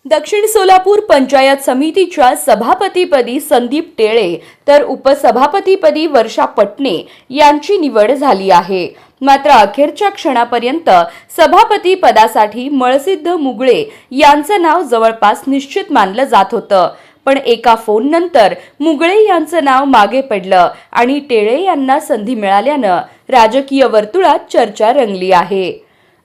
दक्षिण सोलापूर पंचायत समितीच्या सभापतीपदी संदीप टेळे तर उपसभापतीपदी वर्षा पटणे यांची निवड झाली आहे। मात्र अखेरच्या क्षणापर्यंत सभापती पदासाठी मळसिद्ध मुगळे यांचं नाव जवळपास निश्चित मानलं जात होतं। पण एका फोन नंतर मुगळे यांचं नाव मागे पडलं आणि टेळे यांना संधी मिळाल्यानं राजकीय वर्तुळात चर्चा रंगली आहे।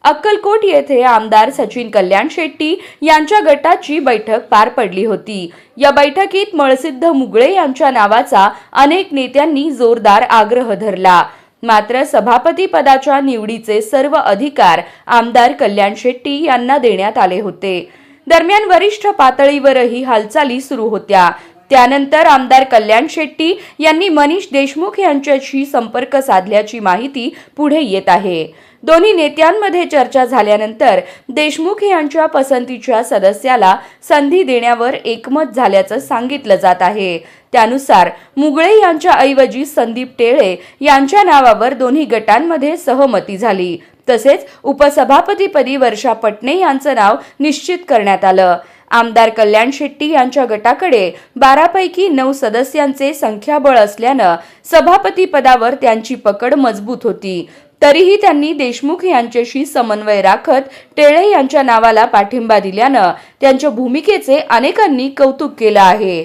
अक्कलकोट येथे आमदार सचिन कल्याण शेट्टी यांच्या गटाची बैठक पार पडली होती। या बैठकीत मळसिद्ध मुगळे यांच्या नावाचा अनेक नेत्यांनी जोरदार आग्रह धरला। मात्र सभापती पदाच्या निवडीचे सर्व अधिकार आमदार कल्याण शेट्टी यांना देण्यात आले होते। दरम्यान वरिष्ठ पातळीवरही हालचाली सुरू होत्या। त्यानंतर आमदार कल्याण शेट्टी यांनी मनीष देशमुख यांच्याशी संपर्क साधल्याची माहिती पुढे येत आहे। दोन्ही नेत्यांमध्ये चर्चा झाल्यानंतर देशमुख यांच्या पसंतीच्या सदस्याला संधी देण्यावर एकमत झाल्याचं सांगितलं जात आहे। त्यानुसार मुगळे यांच्या ऐवजी संदीप टेळे यांच्या नावावर दोन्ही गटांमध्ये सहमती झाली। तसेच उपसभापतीपदी वर्षा पटणे यांचं नाव निश्चित करण्यात आलं। आमदार कल्याण शेट्टी यांच्या गटाकडे 12 पैकी 9 सदस्यांचे संख्याबळ असल्यानं सभापती पदावर त्यांची पकड मजबूत होती। तरीही त्यांनी देशमुख यांच्याशी समन्वय राखत टेळे यांच्या नावाला पाठिंबा दिल्यानं त्यांच्या भूमिकेचे अनेकांनी कौतुक केलं आहे।